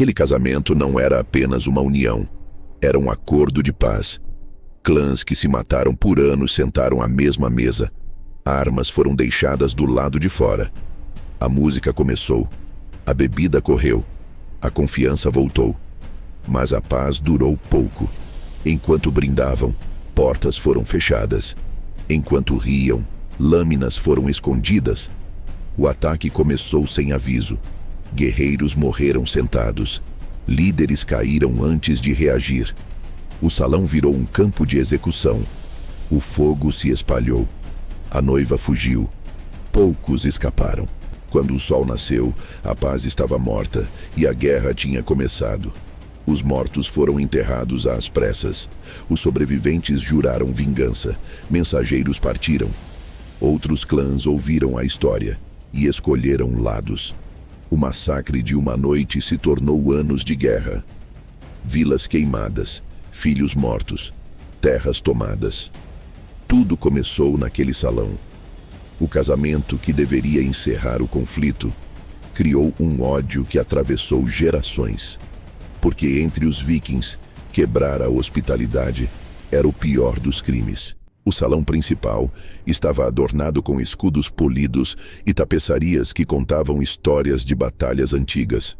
Aquele casamento não era apenas uma união, era um acordo de paz. Clãs que se mataram por anos sentaram à mesma mesa. Armas foram deixadas do lado de fora. A música começou. A bebida correu. A confiança voltou. Mas a paz durou pouco. Enquanto brindavam, portas foram fechadas. Enquanto riam, lâminas foram escondidas. O ataque começou sem aviso. Guerreiros morreram sentados. Líderes caíram antes de reagir. O salão virou um campo de execução. O fogo se espalhou. A noiva fugiu. Poucos escaparam. Quando o sol nasceu, a paz estava morta e a guerra tinha começado. Os mortos foram enterrados às pressas. Os sobreviventes juraram vingança. Mensageiros partiram. Outros clãs ouviram a história e escolheram lados. O massacre de uma noite se tornou anos de guerra. Vilas queimadas, filhos mortos, terras tomadas. Tudo começou naquele salão. O casamento que deveria encerrar o conflito criou um ódio que atravessou gerações. Porque entre os vikings, quebrar a hospitalidade era o pior dos crimes. O salão principal estava adornado com escudos polidos e tapeçarias que contavam histórias de batalhas antigas.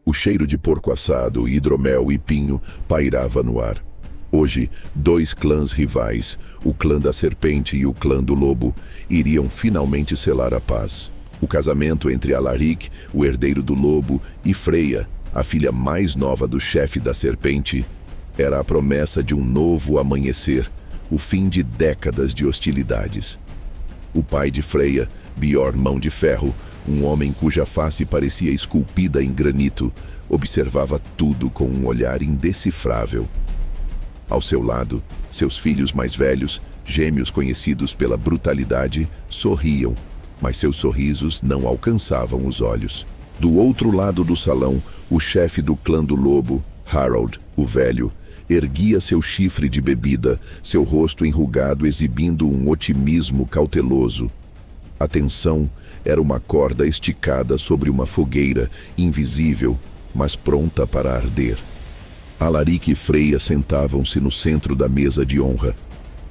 O cheiro de porco assado, hidromel e pinho pairava no ar. Hoje, dois clãs rivais, o clã da serpente e o clã do lobo, iriam finalmente selar a paz. O casamento entre Alaric, o herdeiro do lobo, e Freya, a filha mais nova do chefe da serpente, era a promessa de um novo amanhecer, o fim de décadas de hostilidades. O pai de Freya, Bjorn Mão de Ferro, um homem cuja face parecia esculpida em granito, observava tudo com um olhar indecifrável. Ao seu lado, seus filhos mais velhos, gêmeos conhecidos pela brutalidade, sorriam, mas seus sorrisos não alcançavam os olhos. Do outro lado do salão, o chefe do clã do lobo, Harold, o velho, erguia seu chifre de bebida, seu rosto enrugado exibindo um otimismo cauteloso. A tensão era uma corda esticada sobre uma fogueira, invisível, mas pronta para arder. Alaric e Freya sentavam-se no centro da mesa de honra.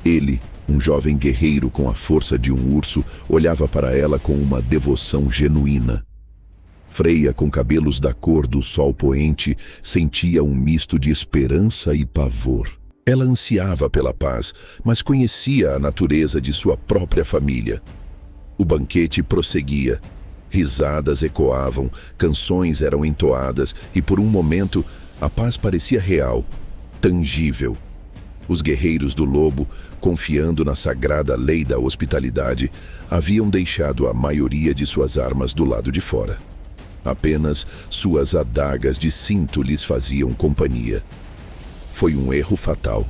Ele, um jovem guerreiro com a força de um urso, olhava para ela com uma devoção genuína. Freya, com cabelos da cor do sol poente, sentia um misto de esperança e pavor. Ela ansiava pela paz, mas conhecia a natureza de sua própria família. O banquete prosseguia. Risadas ecoavam, canções eram entoadas e, por um momento, a paz parecia real, tangível. Os guerreiros do lobo, confiando na sagrada lei da hospitalidade, haviam deixado a maioria de suas armas do lado de fora. Apenas suas adagas de cinto lhes faziam companhia. Foi um erro fatal.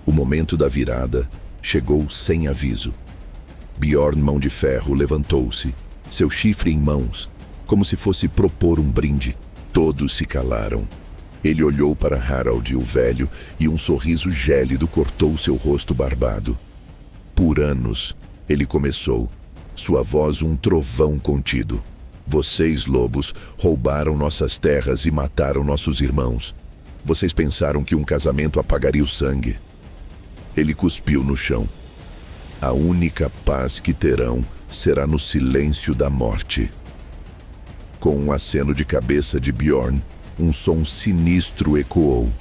O momento da virada chegou sem aviso. Bjorn Mão de Ferro levantou-se, seu chifre em mãos, como se fosse propor um brinde. Todos se calaram. Ele olhou para Harold, o velho, e um sorriso gélido cortou seu rosto barbado. Por anos, ele começou, sua voz um trovão contido. Vocês, lobos, roubaram nossas terras e mataram nossos irmãos. Vocês pensaram que um casamento apagaria o sangue. Ele cuspiu no chão. A única paz que terão será no silêncio da morte. Com um aceno de cabeça de Bjorn, um som sinistro ecoou.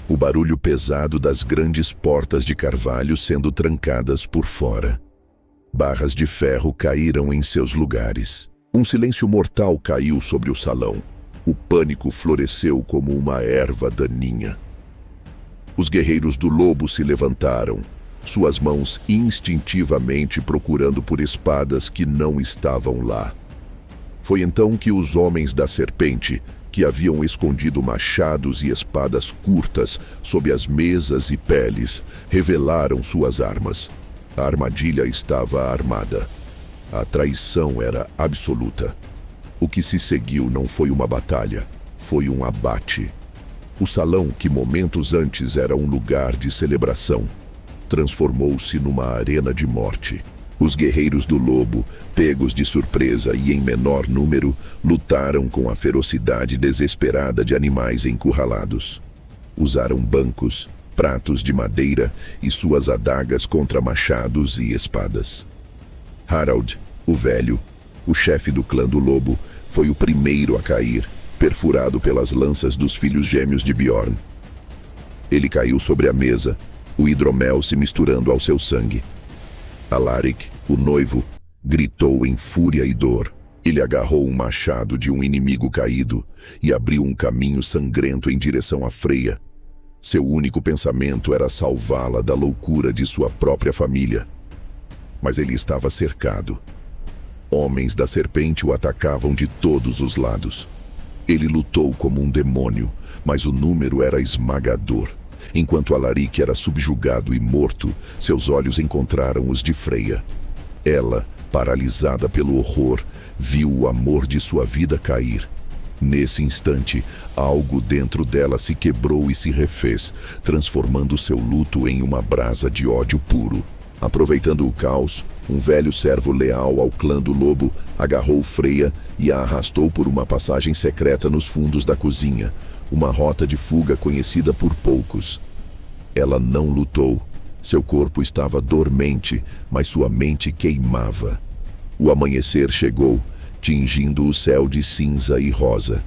O barulho pesado das grandes portas de carvalho sendo trancadas por fora. Barras de ferro caíram em seus lugares. Um silêncio mortal caiu sobre o salão. O pânico floresceu como uma erva daninha. Os guerreiros do lobo se levantaram, suas mãos instintivamente procurando por espadas que não estavam lá. Foi então que os homens da serpente, que haviam escondido machados e espadas curtas sob as mesas e peles, revelaram suas armas. A armadilha estava armada. A traição era absoluta. O que se seguiu não foi uma batalha, foi um abate. O salão, que momentos antes era um lugar de celebração, transformou-se numa arena de morte. Os guerreiros do lobo, pegos de surpresa e em menor número, lutaram com a ferocidade desesperada de animais encurralados. Usaram bancos, pratos de madeira e suas adagas contra machados e espadas. Harald, o velho, o chefe do clã do lobo, foi o primeiro a cair, perfurado pelas lanças dos filhos gêmeos de Bjorn. Ele caiu sobre a mesa, o hidromel se misturando ao seu sangue. Alaric, o noivo, gritou em fúria e dor. Ele agarrou um machado de um inimigo caído e abriu um caminho sangrento em direção a Freya. Seu único pensamento era salvá-la da loucura de sua própria família. Mas ele estava cercado. Homens da serpente o atacavam de todos os lados. Ele lutou como um demônio, mas o número era esmagador. Enquanto Alaric era subjugado e morto, seus olhos encontraram os de Freya. Ela, paralisada pelo horror, viu o amor de sua vida cair. Nesse instante, algo dentro dela se quebrou e se refez, transformando seu luto em uma brasa de ódio puro. Aproveitando o caos, um velho servo leal ao clã do lobo agarrou Freya e a arrastou por uma passagem secreta nos fundos da cozinha, uma rota de fuga conhecida por poucos. Ela não lutou. Seu corpo estava dormente, mas sua mente queimava. O amanhecer chegou, tingindo o céu de cinza e rosa.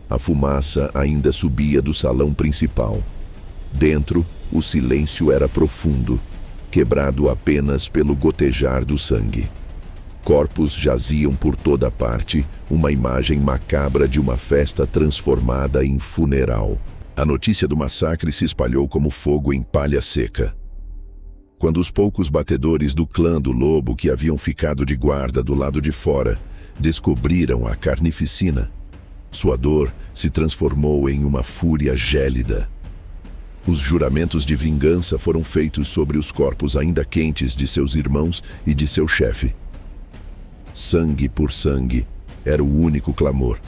A fumaça ainda subia do salão principal. Dentro, o silêncio era profundo, quebrado apenas pelo gotejar do sangue. Corpos jaziam por toda parte, uma imagem macabra de uma festa transformada em funeral. A notícia do massacre se espalhou como fogo em palha seca. Quando os poucos batedores do clã do lobo que haviam ficado de guarda do lado de fora descobriram a carnificina, sua dor se transformou em uma fúria gélida. Os juramentos de vingança foram feitos sobre os corpos ainda quentes de seus irmãos e de seu chefe. Sangue por sangue era o único clamor.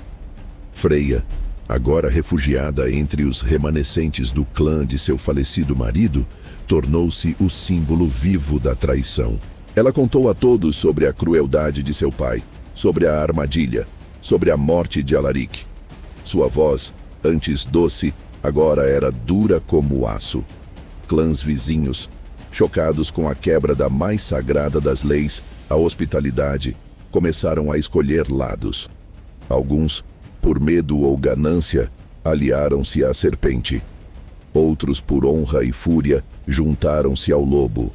Freya, agora refugiada entre os remanescentes do clã de seu falecido marido, tornou-se o símbolo vivo da traição. Ela contou a todos sobre a crueldade de seu pai, sobre a armadilha, sobre a morte de Alaric. Sua voz, antes doce, agora era dura como aço. Clãs vizinhos, chocados com a quebra da mais sagrada das leis, a hospitalidade, começaram a escolher lados. Alguns, por medo ou ganância, aliaram-se à serpente. Outros, por honra e fúria, juntaram-se ao lobo.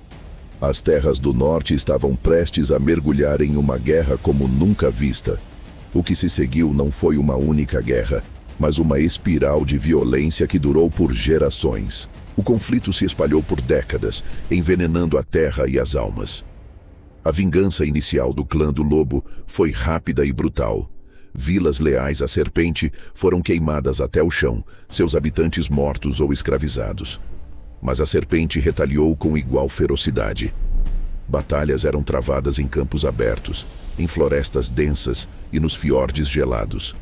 As terras do norte estavam prestes a mergulhar em uma guerra como nunca vista. O que se seguiu não foi uma única guerra, mas uma espiral de violência que durou por gerações. O conflito se espalhou por décadas, envenenando a terra e as almas. A vingança inicial do clã do lobo foi rápida e brutal. Vilas leais à serpente foram queimadas até o chão, seus habitantes mortos ou escravizados. Mas a serpente retaliou com igual ferocidade. Batalhas eram travadas em campos abertos, em florestas densas e nos fiordes gelados.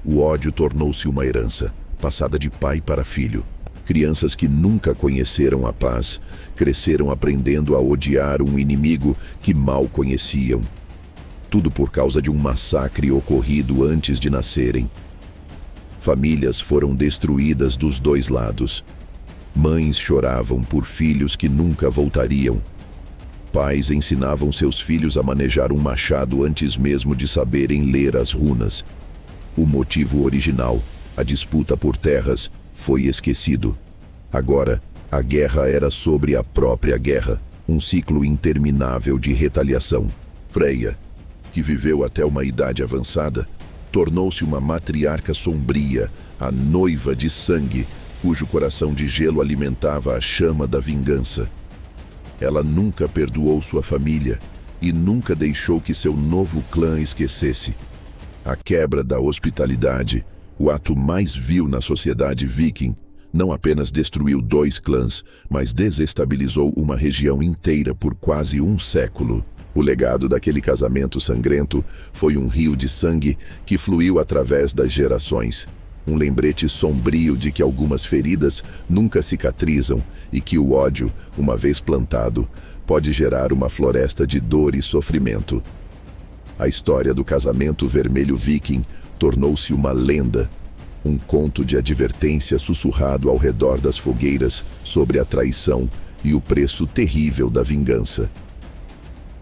O ódio tornou-se uma herança, passada de pai para filho. Crianças que nunca conheceram a paz, cresceram aprendendo a odiar um inimigo que mal conheciam. Tudo por causa de um massacre ocorrido antes de nascerem. Famílias foram destruídas dos dois lados. Mães choravam por filhos que nunca voltariam. Pais ensinavam seus filhos a manejar um machado antes mesmo de saberem ler as runas. O motivo original, a disputa por terras, foi esquecido. Agora, a guerra era sobre a própria guerra, um ciclo interminável de retaliação. Freya, que viveu até uma idade avançada, tornou-se uma matriarca sombria, a noiva de sangue, cujo coração de gelo alimentava a chama da vingança. Ela nunca perdoou sua família e nunca deixou que seu novo clã esquecesse. A quebra da hospitalidade, o ato mais vil na sociedade viking, não apenas destruiu dois clãs, mas desestabilizou uma região inteira por quase um século. O legado daquele casamento sangrento foi um rio de sangue que fluiu através das gerações. Um lembrete sombrio de que algumas feridas nunca cicatrizam e que o ódio, uma vez plantado, pode gerar uma floresta de dor e sofrimento. A história do casamento vermelho viking tornou-se uma lenda, um conto de advertência sussurrado ao redor das fogueiras sobre a traição e o preço terrível da vingança.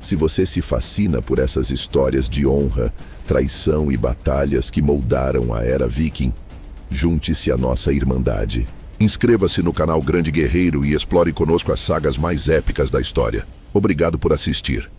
Se você se fascina por essas histórias de honra, traição e batalhas que moldaram a era viking, junte-se à nossa irmandade. Inscreva-se no canal Grande Guerreiro e explore conosco as sagas mais épicas da história. Obrigado por assistir.